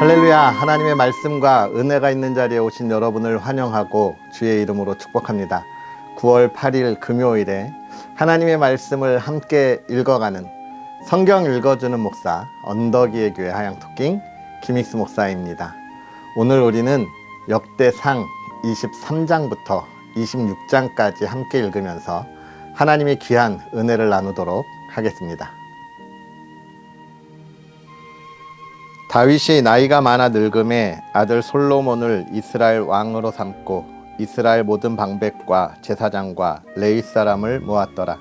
할렐루야. 하나님의 말씀과 은혜가 있는 자리에 오신 여러분을 환영하고 주의 이름으로 축복합니다. 9월 8일 금요일에 하나님의 말씀을 함께 읽어가는 성경 읽어주는 목사 언덕이의 교회 하양토킹 김익수 목사입니다. 오늘 우리는 역대상 23장부터 26장까지 함께 읽으면서 하나님의 귀한 은혜를 나누도록 하겠습니다. 다윗이 나이가 많아 늙음에 아들 솔로몬을 이스라엘 왕으로 삼고 이스라엘 모든 방백과 제사장과 레위 사람을 모았더라.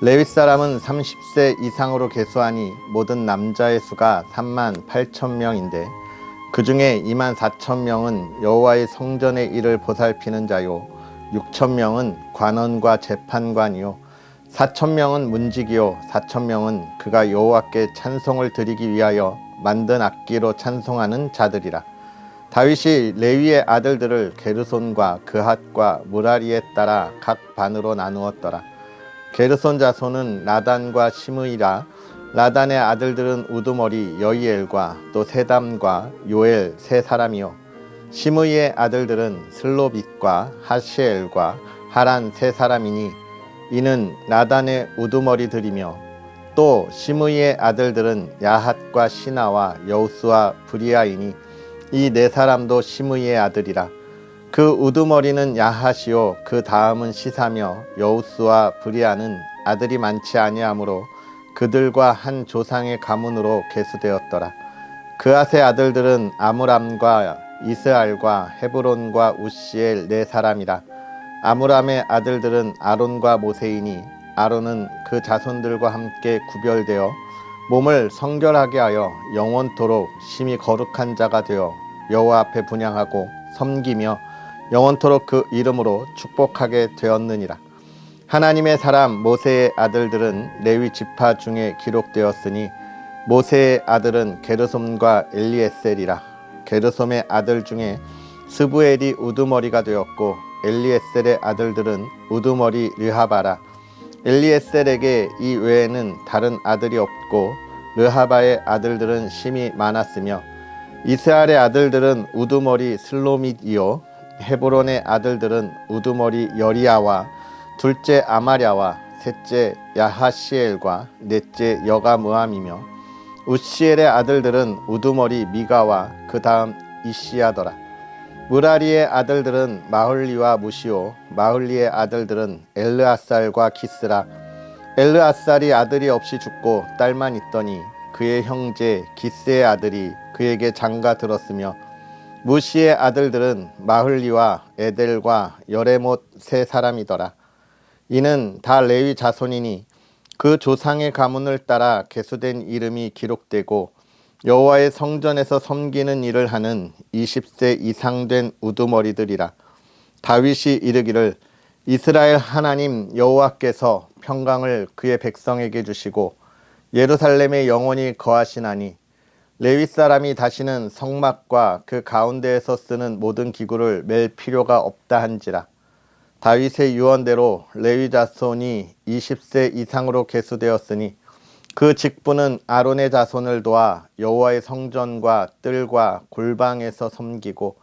레위 사람은 30세 이상으로 계수하니 모든 남자의 수가 3만 8천 명인데 그 중에 2만 4천 명은 여호와의 성전의 일을 보살피는 자요 6천 명은 관원과 재판관이요 4천 명은 문지기요 4천 명은 그가 여호와께 찬송을 드리기 위하여 만든 악기로 찬송하는 자들이라. 다윗이 레위의 아들들을 게르손과 그핫과 무라리에 따라 각 반으로 나누었더라. 게르손 자손은 라단과 시므이라. 라단의 아들들은 우두머리 여이엘과 또 세담과 요엘 세 사람이요 시므이의 아들들은 슬로빗과 하시엘과 하란 세 사람이니 이는 라단의 우두머리들이며 또 시므이의 아들들은 야핫과 시나와 여우스와 브리아이니 이 네 사람도 시므이의 아들이라. 그 우두머리는 야핫이요 그 다음은 시사며 여우스와 브리아는 아들이 많지 아니하므로 그들과 한 조상의 가문으로 계수되었더라. 그앗의 아들들은 아므람과 이스알과 헤브론과 우시엘 네 사람이라. 아므람의 아들들은 아론과 모세이니 아론은 그 자손들과 함께 구별되어 몸을 성결하게 하여 영원토록 심히 거룩한 자가 되어 여호와 앞에 분향하고 섬기며 영원토록 그 이름으로 축복하게 되었느니라. 하나님의 사람 모세의 아들들은 레위 지파 중에 기록되었으니 모세의 아들은 게르솜과 엘리에셀이라. 게르솜의 아들 중에 스부엘이 우두머리가 되었고 엘리에셀의 아들들은 우두머리 르하바라. 엘리에셀에게 이 외에는 다른 아들이 없고 르하바의 아들들은 심히 많았으며 이스알의 아들들은 우두머리 슬로밋이요 헤브론의 아들들은 우두머리 여리야와 둘째 아마랴와 셋째 야하시엘과 넷째 여가므함이며 우시엘의 아들들은 우두머리 미가와 그 다음 이시야더라. 무라리의 아들들은 마흘리와 무시오 마흘리의 아들들은 엘르아살과 기스라. 엘르아살이 아들이 없이 죽고 딸만 있더니 그의 형제 기스의 아들이 그에게 장가 들었으며 무시의 아들들은 마흘리와 에델과 여레못 세 사람이더라. 이는 다 레위 자손이니 그 조상의 가문을 따라 계수된 이름이 기록되고 여호와의 성전에서 섬기는 일을 하는 20세 이상 된 우두머리들이라. 다윗이 이르기를 이스라엘 하나님 여호와께서 평강을 그의 백성에게 주시고 예루살렘에 영원히 거하시나니 레위 사람이 다시는 성막과 그 가운데에서 쓰는 모든 기구를 맬 필요가 없다 한지라. 다윗의 유언대로 레위 자손이 20세 이상으로 계수되었으니 그 직분은 아론의 자손을 도와 여호와의 성전과 뜰과 골방에서 섬기고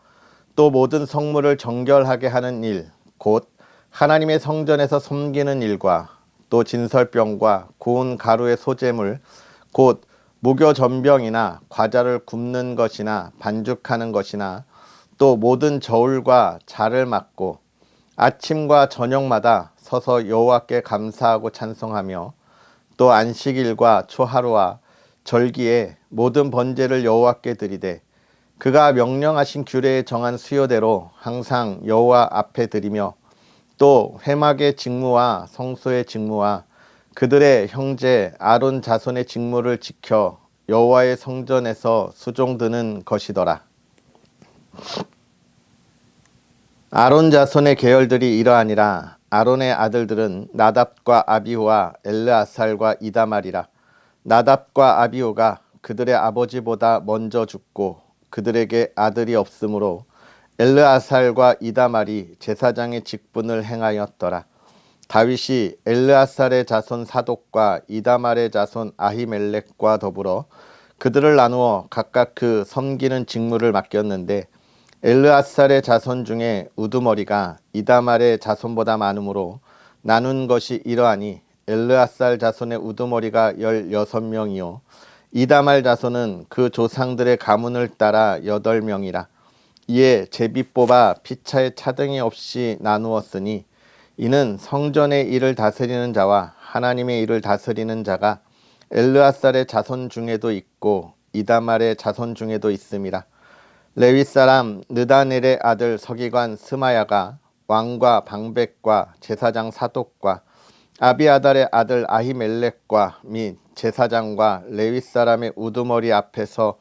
또 모든 성물을 정결하게 하는 일, 곧 하나님의 성전에서 섬기는 일과 또 진설병과 고운 가루의 소재물, 곧 무교 전병이나 과자를 굽는 것이나 반죽하는 것이나 또 모든 저울과 자를 맡고 아침과 저녁마다 서서 여호와께 감사하고 찬송하며 또 안식일과 초하루와 절기에 모든 번제를 여호와께 드리되 그가 명령하신 규례에 정한 수요대로 항상 여호와 앞에 드리며 또 회막의 직무와 성소의 직무와 그들의 형제 아론 자손의 직무를 지켜 여호와의 성전에서 수종드는 것이더라. 아론 자손의 계열들이 이러하니라. 아론의 아들들은 나답과 아비후와 엘르아살과 이다말이라. 나답과 아비후가 그들의 아버지보다 먼저 죽고 그들에게 아들이 없으므로 엘르아살과 이다말이 제사장의 직분을 행하였더라. 다윗이 엘르아살의 자손 사독과 이다말의 자손 아히멜렉과 더불어 그들을 나누어 각각 그 섬기는 직무를 맡겼는데 엘르앗살의 자손 중에 우두머리가 이다말의 자손보다 많으므로 나눈 것이 이러하니 엘르앗살 자손의 우두머리가 16명이요 이다말 자손은 그 조상들의 가문을 따라 8명이라. 이에 제비 뽑아 피차에 차등이 없이 나누었으니 이는 성전의 일을 다스리는 자와 하나님의 일을 다스리는 자가 엘르앗살의 자손 중에도 있고 이다말의 자손 중에도 있음이라. 레위 사람 느다넬의 아들 서기관 스마야가 왕과 방백과 제사장 사독과 아비아달의 아들 아히멜렉과 및 제사장과 레위 사람의 우두머리 앞에서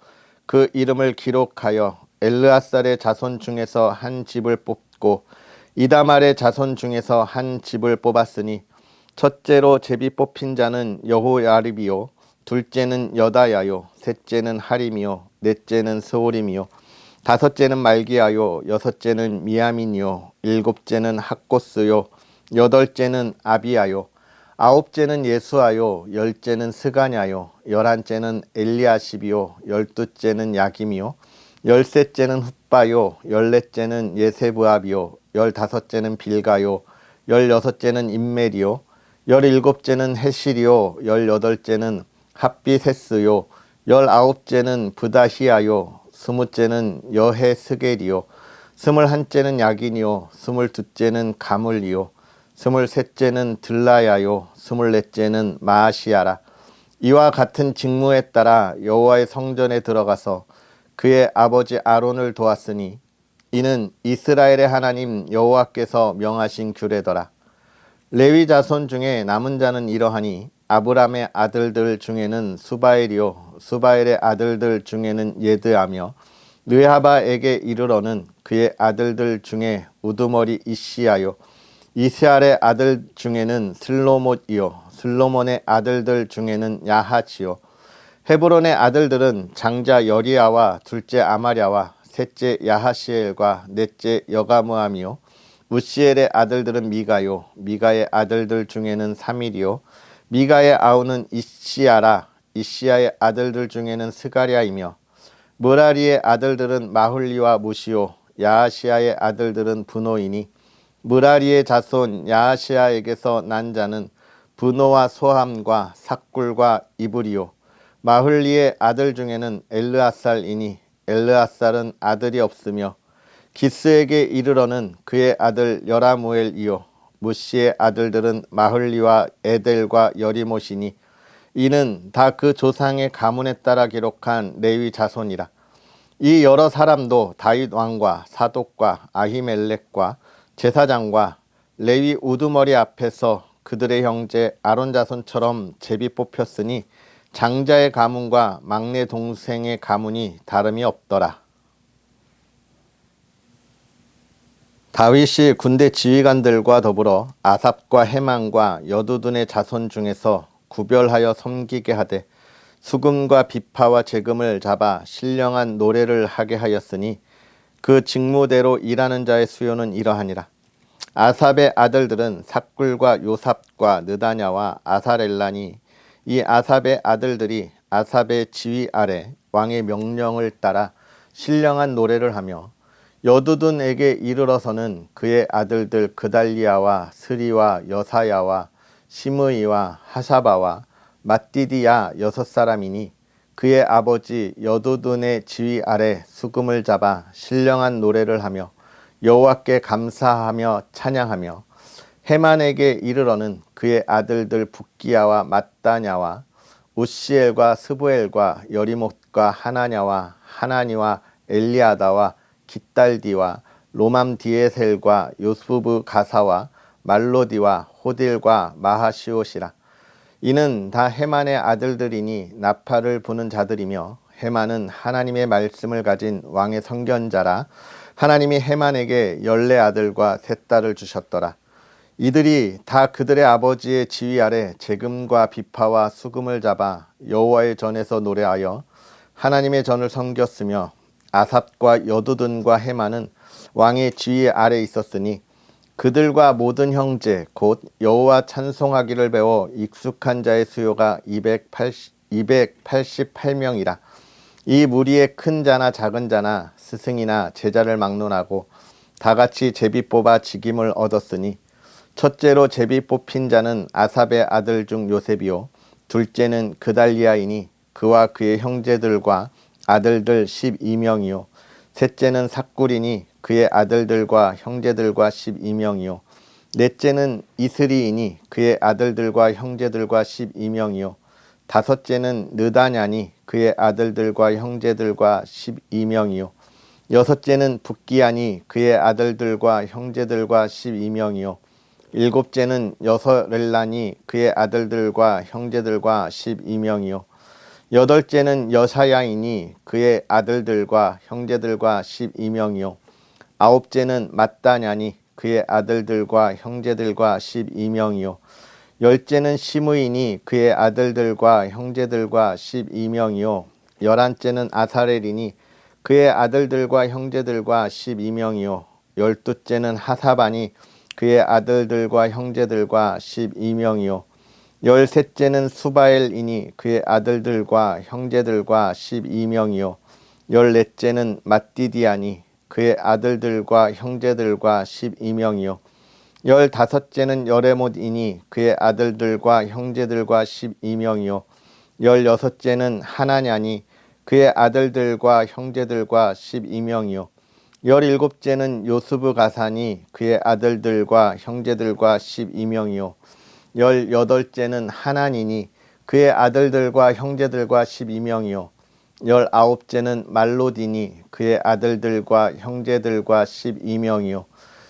그 이름을 기록하여 엘르앗살의 자손 중에서 한 집을 뽑고 이다말의 자손 중에서 한 집을 뽑았으니 첫째로 제비 뽑힌 자는 여호야립이요 둘째는 여다야요 셋째는 하림이요 넷째는 스오림이요 다섯째는 말기야요 여섯째는 미야민이요 일곱째는 학고스요 여덟째는 아비야요 아홉째는 예수아요 열째는 스가냐요 열한째는 엘리아십이요 열두째는 야김이요 열셋째는 훗바요 열넷째는 예세브압이요 열다섯째는 빌가요 열여섯째는 임멜이요 열일곱째는 헤실이요 열여덟째는 핫비세스요 열아홉째는 브다히아요 스무째는 여헤스겔이요 스물한째는 야긴이요 스물두째는 가물이요 스물셋째는 들라야요 스물넷째는 마아시아라. 이와 같은 직무에 따라 여호와의 성전에 들어가서 그의 아버지 아론을 도왔으니 이는 이스라엘의 하나님 여호와께서 명하신 규례더라. 레위 자손 중에 남은 자는 이러하니 아브람의 아들들 중에는 수바엘이요 수바엘의 아들들 중에는 예드하며 르하바에게 이르러는 그의 아들들 중에 우두머리 이시야요 이스알의 아들 중에는 슬로못이요 슬로몬의 아들들 중에는 야하치요 헤브론의 아들들은 장자 여리야와 둘째 아마랴와 셋째 야하시엘과 넷째 여가무함이요 우시엘의 아들들은 미가요 미가의 아들들 중에는 사밀이요 미가의 아우는 이시야라 이시야의 아들들 중에는 스가랴이며 무라리의 아들들은 마훌리와 무시요 야하시야의 아들들은 분노이니 무라리의 자손 야하시야에게서 난 자는 분노와 소함과 삭굴과 이브리요 마훌리의 아들 중에는 엘르앗살이니 엘르앗살은 아들이 없으며 기스에게 이르러는 그의 아들 여라무엘이요 무시의 아들들은 마훌리와 에델과 여리못이니 이는 다 그 조상의 가문에 따라 기록한 레위 자손이라. 이 여러 사람도 다윗 왕과 사독과 아히멜렉과 제사장과 레위 우두머리 앞에서 그들의 형제 아론 자손처럼 제비 뽑혔으니 장자의 가문과 막내 동생의 가문이 다름이 없더라. 다윗이 군대 지휘관들과 더불어 아삽과 헤만과 여두둔의 자손 중에서 구별하여 섬기게 하되 수금과 비파와 제금을 잡아 신령한 노래를 하게 하였으니 그 직무대로 일하는 자의 수요는 이러하니라. 아삽의 아들들은 삭굴과 요삽과 느다냐와 아사렐라니 이 아삽의 아들들이 아삽의 지휘 아래 왕의 명령을 따라 신령한 노래를 하며 여두둔에게 이르러서는 그의 아들들 그달리아와 스리와 여사야와 시므이와 하샤바와 mat디디야 6사람이니 그의 아버지 여두둔의 지휘 아래 수금을 잡아 신령한 노래를 하며 여호와께 감사하며 찬양하며 헤만에게 이르러는 그의 아들들 붓기야와 mat다냐와 우시엘과 스부엘과 여리못과 하나냐와 하나니와 엘리아다와 깃달디와 로맘디에셀과 요스부 가사와 말로디와 호딜과 마하시옷이라. 이는 다 헤만의 아들들이니 나팔을 부는 자들이며 헤만은 하나님의 말씀을 가진 왕의 선견자라. 하나님이 헤만에게 14아들과 3딸을 주셨더라. 이들이 다 그들의 아버지의 지휘 아래 제금과 비파와 수금을 잡아 여호와의 전에서 노래하여 하나님의 전을 섬겼으며 아삽과 여두둔과 헤만은 왕의 지휘 아래 있었으니 그들과 모든 형제 곧 여호와 찬송하기를 배워 익숙한 자의 수요가 288명이라. 이 무리의 큰 자나 작은 자나 스승이나 제자를 막론하고 다 같이 제비 뽑아 직임을 얻었으니 첫째로 제비 뽑힌 자는 아삽의 아들 중 요셉이요 둘째는 그달리아이니 그와 그의 형제들과 아들들 12명이요 셋째는 삭굴이니 그의 아들들과 형제들과 12명이요 넷째는 이스리이니 그의 아들들과 형제들과 12명이요 다섯째는 느다냐니 그의 아들들과 형제들과 12명이요 여섯째는 붓기야니 그의 아들들과 형제들과 12명이요 일곱째는 여서렐라니 그의 아들들과 형제들과 12명이요 여덟째는 여사야이니 그의 아들들과 형제들과 12명이요 아홉째는 mat다냐니 그의 아들들과 형제들과 12명이요 열째는 시므이니 그의 아들들과 형제들과 12명이요 열한째는 아사렐이니 그의 아들들과 형제들과 12명이요 열두째는 하사바니 그의 아들들과 형제들과 12명이요 열셋째는 수바엘이니 그의 아들들과 형제들과 12명이요 열넷째는 mat디디아니 그의 아들들과 형제들과 12명이요 열다섯째는 여레못이니 그의 아들들과 형제들과 12명이요 열여섯째는 하나냐니 그의 아들들과 형제들과 12명이요 열일곱째는 요스브가사니 그의 아들들과 형제들과 12명이요 열여덟째는 하나니니 그의 아들들과 형제들과 12명이요 열아홉째는 말로디니 그의 아들들과 형제들과 12명이요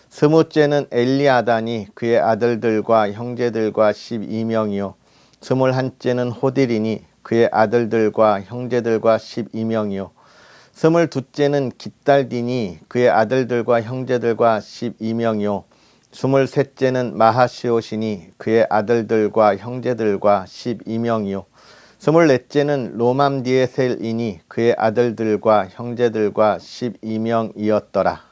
스무째는 엘리아다니 그의 아들들과 형제들과 12명이요 스물한째는 호딜이니 그의 아들들과 형제들과 12명이요 스물두째는 깃달디니 그의 아들들과 형제들과 12명이요 스물셋째는 마하시옷이니 그의 아들들과 형제들과 12명이요 스물넷째는 로맘디에셀이니 그의 아들들과 형제들과 12명이었더라.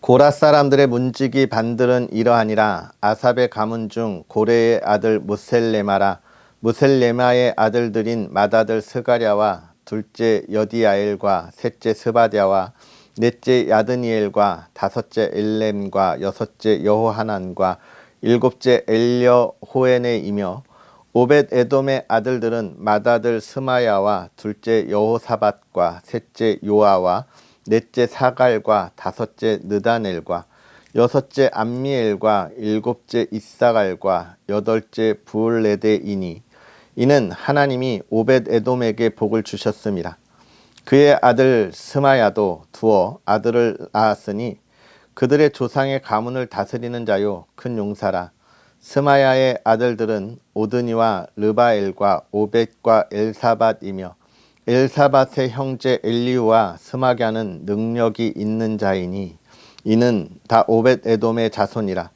고라 사람들의 문지기 반들은 이러하니라. 아삽의 가문 중 고레의 아들 무셀레마라. 무셀레마의 아들들인 맏아들 스가랴와 둘째 여디야엘과 셋째 스바랴와 넷째 야드니엘과 다섯째 엘렘과 여섯째 여호하난과 일곱째 엘려호에네이며 오벳 에돔의 아들들은 맏아들 스마야와 둘째 여호사밧과 셋째 요아와 넷째 사갈과 다섯째 느다넬과 여섯째 암미엘과 일곱째 이사갈과 여덟째 부울레데이니 이는 하나님이 오벳 에돔에게 복을 주셨습니다. 그의 아들 스마야도 두어 아들을 낳았으니 그들의 조상의 가문을 다스리는 자요 큰 용사라. 스마야의 아들들은 오드니와 르바엘과 오벳과 엘사밧이며 엘사밧의 형제 엘리우와 스마갸는 능력이 있는 자이니 이는 다 오벳 에돔의 자손이라.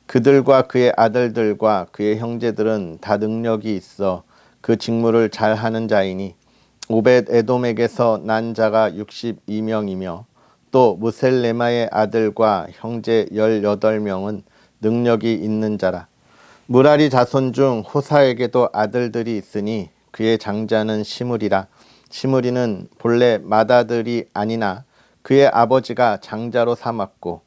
그들과 그의 아들들과 그의 형제들은 다 능력이 있어 그 직무를 잘하는 자이니 오벳 에돔에게서 난 자가 62명이며 또 무셀레마의 아들과 형제 18명은 능력이 있는 자라. 무라리 자손 중 호사에게도 아들들이 있으니 그의 장자는 시므리라. 시므리는 본래 맏아들이 아니나 그의 아버지가 장자로 삼았고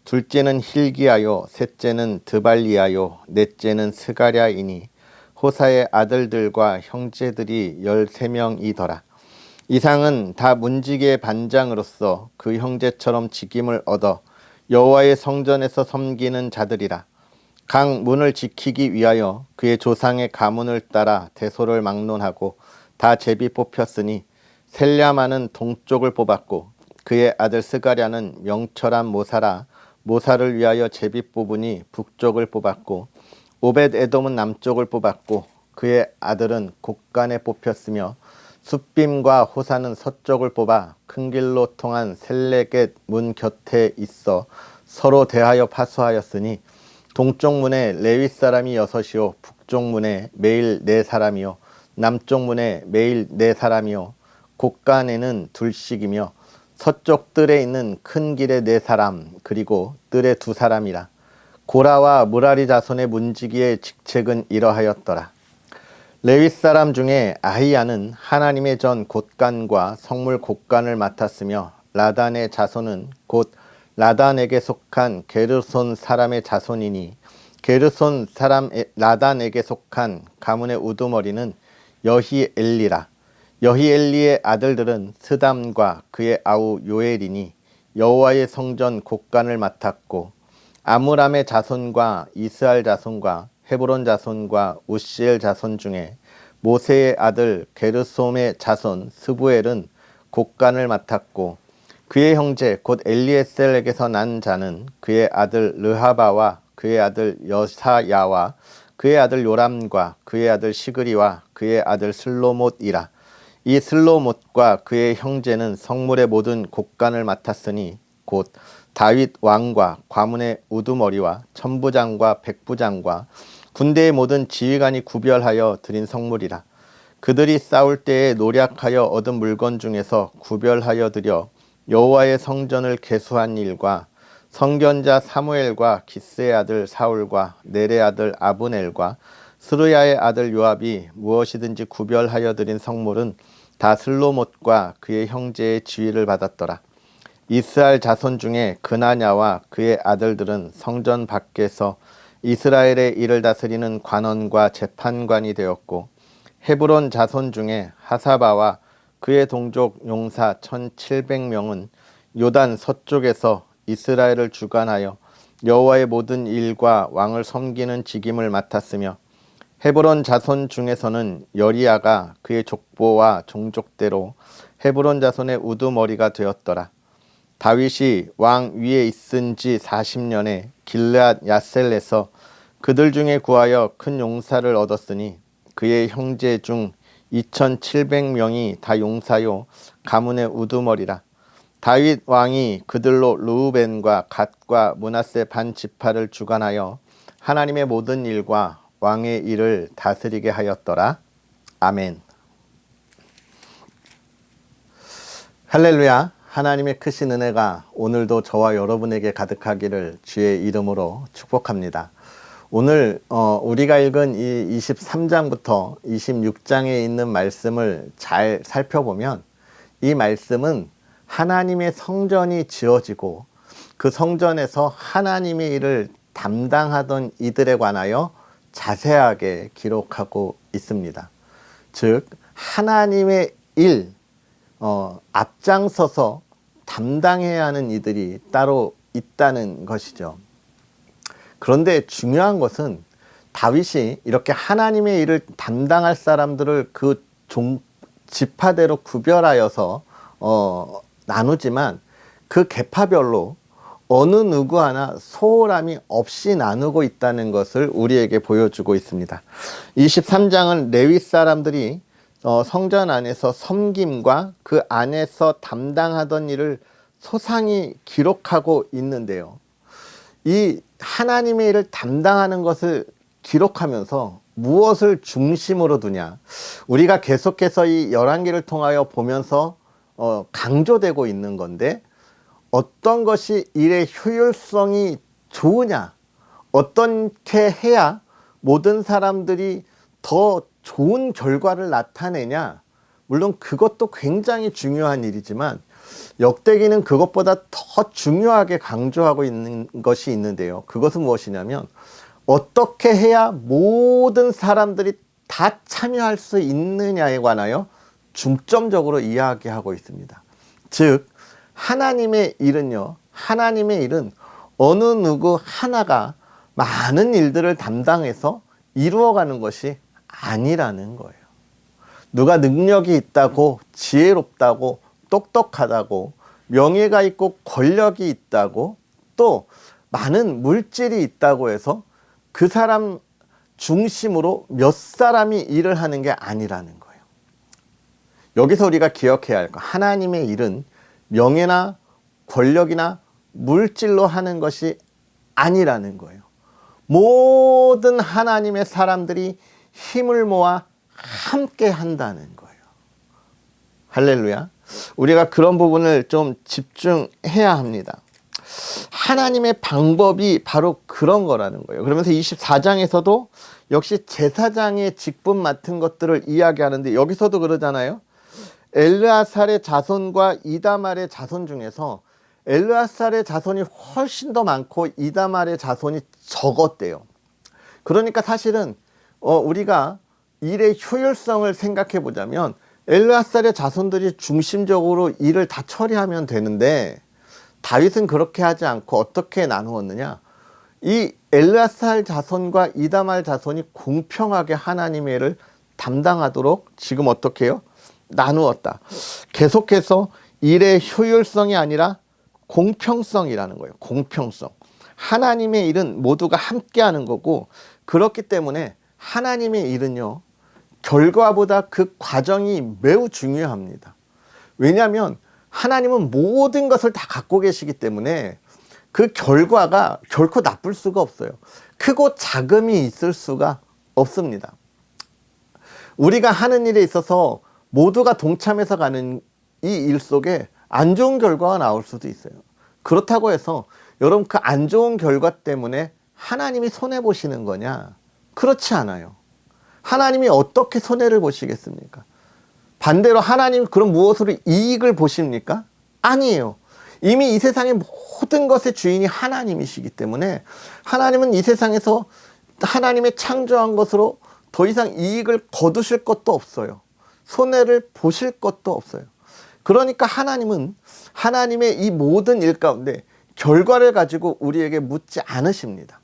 둘째는 힐기야요 셋째는 드발리야요 넷째는 스가랴이니 호사의 아들들과 형제들이 13명이더라. 이상은 다 문지기의 반장으로서 그 형제처럼 직임을 얻어 여호와의 성전에서 섬기는 자들이라. 각 문을 지키기 위하여 그의 조상의 가문을 따라 대소를 막론하고 다 제비 뽑혔으니 셀랴마는 동쪽을 뽑았고 그의 아들 스가랴는 명철한 모사라 모사를 위하여 제비 뽑으니 북쪽을 뽑았고 오벳 에돔은 남쪽을 뽑았고 그의 아들은 곳간에 뽑혔으며 숫빔과 호사는 서쪽을 뽑아 큰 길로 통한 셀레겟 문 곁에 있어 서로 대하여 파수하였으니 동쪽 문에 레위 사람이 6이요 북쪽 문에 매일 4사람이요 남쪽 문에 매일 4사람이요 곳간에는 둘씩이며 서쪽 뜰에 있는 큰 길에 4사람 그리고 뜰에 2사람이라. 고라와 무라리 자손의 문지기의 직책은 이러하였더라. 레위 사람 중에 아히야는 하나님의 전 곳간과 성물 곳간을 맡았으며 라단의 자손은 곧 라단에게 속한 게르손 사람의 자손이니 게르손 사람 라단에게 속한 가문의 우두머리는 여히엘리라. 여히엘리의 아들들은 스담과 그의 아우 요엘이니 여호와의 성전 곳간을 맡았고 아므람의 자손과 이스할 자손과 헤브론 자손과 우시엘 자손 중에 모세의 아들 게르솜의 자손 스부엘은 곳간을 맡았고 그의 형제 곧 엘리에셀에게서 난 자는 그의 아들 르하바와 그의 아들 여사야와 그의 아들 요람과 그의 아들 시그리와 그의 아들 슬로못이라. 이 슬로못과 그의 형제는 성물의 모든 곳간을 맡았으니 곧 다윗 왕과 과문의 우두머리와 천부장과 백부장과 군대의 모든 지휘관이 구별하여 드린 성물이라. 그들이 싸울 때에 노략하여 얻은 물건 중에서 구별하여 드려 여호와의 성전을 계수한 일과 선견자 사무엘과 기스의 아들 사울과 넬의 아들 아브넬과 스루야의 아들 요압이 무엇이든지 구별하여 드린 성물은 다 슬로못과 그의 형제의 지휘를 받았더라. 이스라엘 자손 중에 그나냐와 그의 아들들은 성전 밖에서 이스라엘의 일을 다스리는 관원과 재판관이 되었고 헤브론 자손 중에 하사바와 그의 동족 용사 1700명은 요단 서쪽에서 이스라엘을 주관하여 여호와의 모든 일과 왕을 섬기는 직임을 맡았으며 헤브론 자손 중에서는 여리야가 그의 족보와 종족대로 헤브론 자손의 우두머리가 되었더라. 다윗이 왕 위에 있은 지 40년에 길르앗 야셀에서 그들 중에 구하여 큰 용사를 얻었으니 그의 형제 중 2700명이 다 용사요 가문의 우두머리라. 다윗 왕이 그들로 르우벤과 갓과 므낫세 반 지파를 주관하여 하나님의 모든 일과 왕의 일을 다스리게 하였더라. 아멘. 할렐루야. 하나님의 크신 은혜가 오늘도 저와 여러분에게 가득하기를 주의 이름으로 축복합니다. 오늘 우리가 읽은 이 23장부터 26장에 있는 말씀을 잘 살펴보면 이 말씀은 하나님의 성전이 지어지고 그 성전에서 하나님의 일을 담당하던 이들에 관하여 자세하게 기록하고 있습니다. 즉 하나님의 일 앞장서서 담당해야 하는 이들이 따로 있다는 것이죠. 그런데 중요한 것은 다윗이 이렇게 하나님의 일을 담당할 사람들을 그 지파대로 구별하여서 나누지만 그 계파별로 어느 누구 하나 소홀함이 없이 나누고 있다는 것을 우리에게 보여주고 있습니다. 23장은 레위 사람들이 성전 안에서 섬김과 그 안에서 담당하던 일을 소상히 기록하고 있는데요. 이 하나님의 일을 담당하는 것을 기록하면서 무엇을 중심으로 두냐? 우리가 계속해서 이 열왕기를 통하여 보면서 강조되고 있는 건데 어떤 것이 일의 효율성이 좋으냐? 어떻게 해야 모든 사람들이 더 좋은 결과를 나타내냐? 물론 그것도 굉장히 중요한 일이지만 역대기는 그것보다 더 중요하게 강조하고 있는 것이 있는데요. 그것은 무엇이냐면 어떻게 해야 모든 사람들이 다 참여할 수 있느냐에 관하여 중점적으로 이야기하고 있습니다. 즉 하나님의 일은요, 하나님의 일은 어느 누구 하나가 많은 일들을 담당해서 이루어가는 것이 아니라는 거예요. 누가 능력이 있다고, 지혜롭다고, 똑똑하다고, 명예가 있고 권력이 있다고, 또 많은 물질이 있다고 해서 그 사람 중심으로 몇 사람이 일을 하는 게 아니라는 거예요. 여기서 우리가 기억해야 할 거, 하나님의 일은 명예나 권력이나 물질로 하는 것이 아니라는 거예요. 모든 하나님의 사람들이 힘을 모아 함께 한다는 거예요. 할렐루야. 우리가 그런 부분을 좀 집중해야 합니다. 하나님의 방법이 바로 그런 거라는 거예요. 그러면서 24장에서도 역시 제사장의 직분 맡은 것들을 이야기하는데 여기서도 그러잖아요. 엘르아살의 자손과 이다말의 자손 중에서 엘르아살의 자손이 훨씬 더 많고 이다말의 자손이 적었대요. 그러니까 사실은 우리가 일의 효율성을 생각해 보자면 엘르아살의 자손들이 중심적으로 일을 다 처리하면 되는데 다윗은 그렇게 하지 않고 어떻게 나누었느냐. 이 엘르아살 자손과 이다말 자손이 공평하게 하나님의 일을 담당하도록 지금 어떻게 해요? 나누었다. 계속해서 일의 효율성이 아니라 공평성이라는 거예요. 공평성. 하나님의 일은 모두가 함께 하는 거고, 그렇기 때문에 하나님의 일은요, 결과보다 그 과정이 매우 중요합니다. 왜냐하면 하나님은 모든 것을 다 갖고 계시기 때문에 그 결과가 결코 나쁠 수가 없어요. 크고 작음이 있을 수가 없습니다. 우리가 하는 일에 있어서 모두가 동참해서 가는 이 일 속에 안 좋은 결과가 나올 수도 있어요. 그렇다고 해서 여러분 그 안 좋은 결과 때문에 하나님이 손해보시는 거냐? 그렇지 않아요. 하나님이 어떻게 손해를 보시겠습니까? 반대로 하나님 그럼 무엇으로 이익을 보십니까? 아니에요. 이미 이 세상의 모든 것의 주인이 하나님이시기 때문에 하나님은 이 세상에서 하나님의 창조한 것으로 더 이상 이익을 거두실 것도 없어요. 손해를 보실 것도 없어요. 그러니까 하나님은 하나님의 이 모든 일 가운데 결과를 가지고 우리에게 묻지 않으십니다.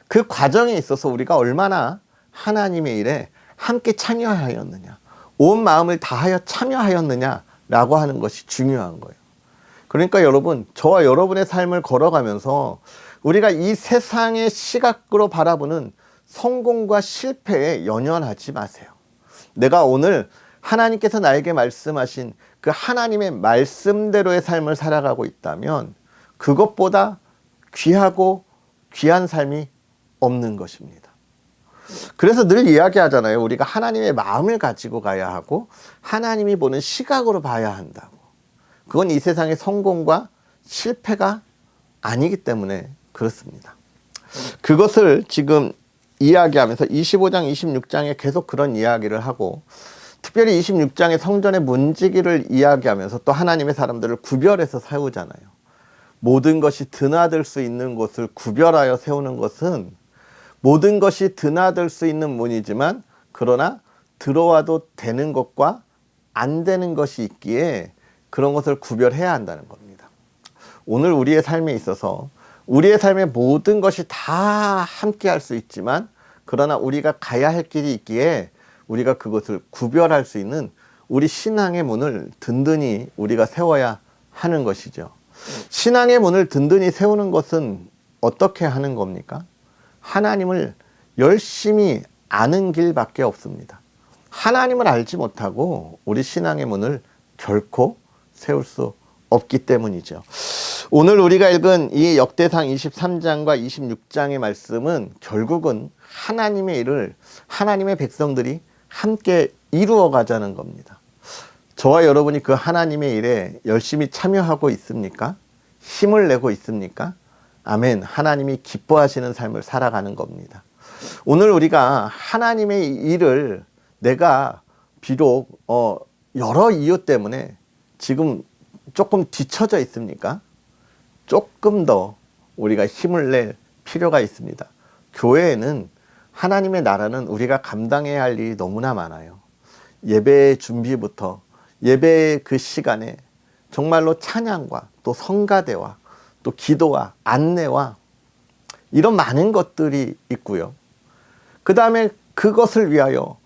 그 과정에 있어서 우리가 얼마나 하나님의 일에 함께 참여하였느냐, 온 마음을 다하여 참여하였느냐라고 하는 것이 중요한 거예요. 그러니까 여러분, 저와 여러분의 삶을 걸어가면서 우리가 이 세상의 시각으로 바라보는 성공과 실패에 연연하지 마세요. 내가 오늘 하나님께서 나에게 말씀하신 그 하나님의 말씀대로의 삶을 살아가고 있다면 그것보다 귀하고 귀한 삶이 없는 것입니다. 그래서 늘 이야기하잖아요. 우리가 하나님의 마음을 가지고 가야 하고 하나님이 보는 시각으로 봐야 한다고. 그건 이 세상의 성공과 실패가 아니기 때문에 그렇습니다. 그것을 지금 이야기하면서 25장, 26장에 계속 그런 이야기를 하고, 특별히 26장의 성전의 문지기를 이야기하면서 또 하나님의 사람들을 구별해서 세우잖아요. 모든 것이 드나들 수 있는 곳을 구별하여 세우는 것은 모든 것이 드나들 수 있는 문이지만 그러나 들어와도 되는 것과 안 되는 것이 있기에 그런 것을 구별해야 한다는 겁니다. 오늘 우리의 삶에 있어서 우리의 삶의 모든 것이 다 함께 할 수 있지만 그러나 우리가 가야 할 길이 있기에 우리가 그것을 구별할 수 있는 우리 신앙의 문을 든든히 우리가 세워야 하는 것이죠. 신앙의 문을 든든히 세우는 것은 어떻게 하는 겁니까? 하나님을 열심히 아는 길밖에 없습니다. 하나님을 알지 못하고 우리 신앙의 문을 결코 세울 수 없기 때문이죠. 오늘 우리가 읽은 이 역대상 23장과 26장의 말씀은 결국은 하나님의 일을 하나님의 백성들이 함께 이루어 가자는 겁니다. 저와 여러분이 그 하나님의 일에 열심히 참여하고 있습니까? 힘을 내고 있습니까? 아멘. 하나님이 기뻐하시는 삶을 살아가는 겁니다. 오늘 우리가 하나님의 일을 내가 비록 여러 이유 때문에 지금 조금 뒤처져 있습니까? 조금 더 우리가 힘을 낼 필요가 있습니다. 교회에는 하나님의 나라는 우리가 감당해야 할 일이 너무나 많아요. 예배의 준비부터 예배의 그 시간에 정말로 찬양과 또 성가대와 또 기도와 안내와 이런 많은 것들이 있고요. 그 다음에 그것을 위하여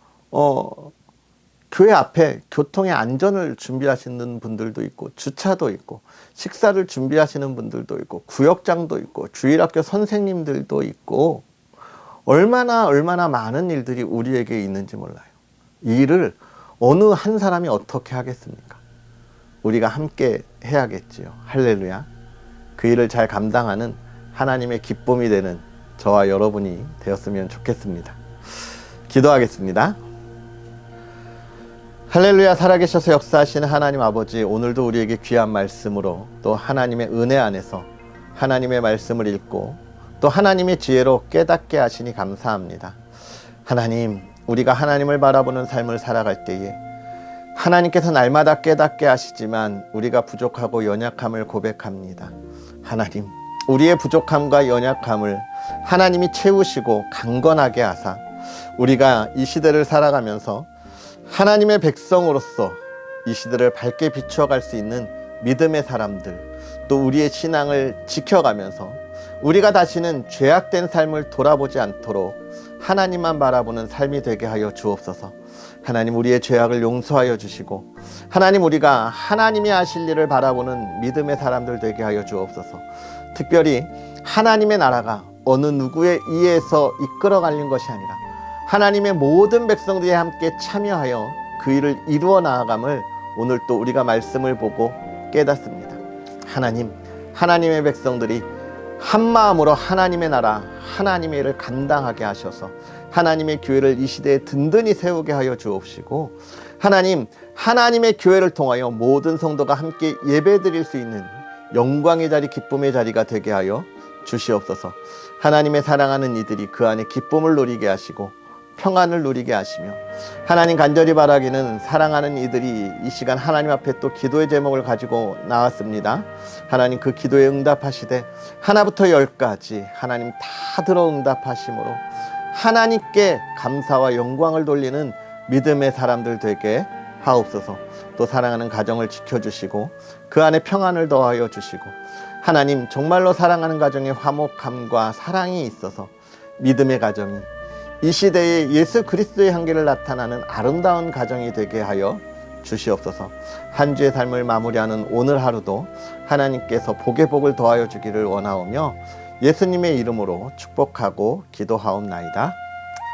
교회 앞에 교통의 안전을 준비하시는 분들도 있고, 주차도 있고, 식사를 준비하시는 분들도 있고, 구역장도 있고, 주일학교 선생님들도 있고, 얼마나 많은 일들이 우리에게 있는지 몰라요. 이 일을 어느 한 사람이 어떻게 하겠습니까? 우리가 함께 해야겠지요. 할렐루야. 그 일을 잘 감당하는 하나님의 기쁨이 되는 저와 여러분이 되었으면 좋겠습니다. 기도하겠습니다. 할렐루야. 살아계셔서 역사하시는 하나님 아버지, 오늘도 우리에게 귀한 말씀으로 또 하나님의 은혜 안에서 하나님의 말씀을 읽고 또 하나님의 지혜로 깨닫게 하시니 감사합니다. 하나님, 우리가 하나님을 바라보는 삶을 살아갈 때에 하나님께서 날마다 깨닫게 하시지만 우리가 부족하고 연약함을 고백합니다. 하나님, 우리의 부족함과 연약함을 하나님이 채우시고 강건하게 하사 우리가 이 시대를 살아가면서 하나님의 백성으로서 이 시대를 밝게 비추어갈 수 있는 믿음의 사람들, 또 우리의 신앙을 지켜가면서 우리가 다시는 죄악된 삶을 돌아보지 않도록 하나님만 바라보는 삶이 되게 하여 주옵소서. 하나님, 우리의 죄악을 용서하여 주시고 하나님, 우리가 하나님이 하실 일을 바라보는 믿음의 사람들 되게 하여 주옵소서. 특별히 하나님의 나라가 어느 누구에 의해서 이끌어가는 것이 아니라 하나님의 모든 백성들이 함께 참여하여 그 일을 이루어 나아감을 오늘 또 우리가 말씀을 보고 깨닫습니다. 하나님, 하나님의 백성들이 한 마음으로 하나님의 나라, 하나님의 일을 감당하게 하셔서 하나님의 교회를 이 시대에 든든히 세우게 하여 주옵시고, 하나님, 하나님의 교회를 통하여 모든 성도가 함께 예배드릴 수 있는 영광의 자리, 기쁨의 자리가 되게 하여 주시옵소서. 하나님의 사랑하는 이들이 그 안에 기쁨을 누리게 하시고 평안을 누리게 하시며, 하나님, 간절히 바라기는 사랑하는 이들이 이 시간 하나님 앞에 또 기도의 제목을 가지고 나왔습니다. 하나님, 그 기도에 응답하시되 하나부터 열까지 하나님 다 들어 응답하심으로 하나님께 감사와 영광을 돌리는 믿음의 사람들 되게 하옵소서. 또 사랑하는 가정을 지켜주시고 그 안에 평안을 더하여 주시고, 하나님, 정말로 사랑하는 가정에 화목함과 사랑이 있어서 믿음의 가정이 이 시대에 예수 그리스도의 향기를 나타나는 아름다운 가정이 되게 하여 주시옵소서. 한 주의 삶을 마무리하는 오늘 하루도 하나님께서 복의 복을 더하여 주기를 원하오며 예수님의 이름으로 축복하고 기도하옵나이다.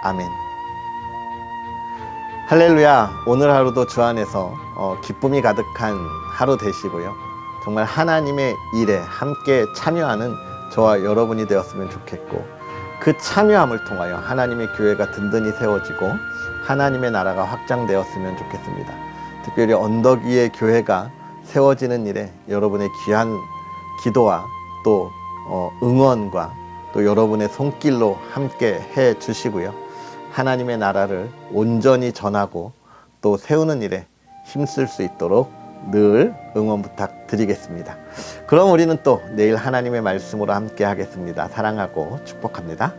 아멘. 할렐루야. 오늘 하루도 주 안에서 기쁨이 가득한 하루 되시고요. 정말 하나님의 일에 함께 참여하는 저와 여러분이 되었으면 좋겠고, 그 참여함을 통하여 하나님의 교회가 든든히 세워지고 하나님의 나라가 확장되었으면 좋겠습니다. 특별히 언덕 위의 교회가 세워지는 일에 여러분의 귀한 기도와 또 응원과 또 여러분의 손길로 함께 해 주시고요. 하나님의 나라를 온전히 전하고 또 세우는 일에 힘쓸 수 있도록 늘 응원 부탁드리겠습니다. 그럼 우리는 또 내일 하나님의 말씀으로 함께 하겠습니다. 사랑하고 축복합니다.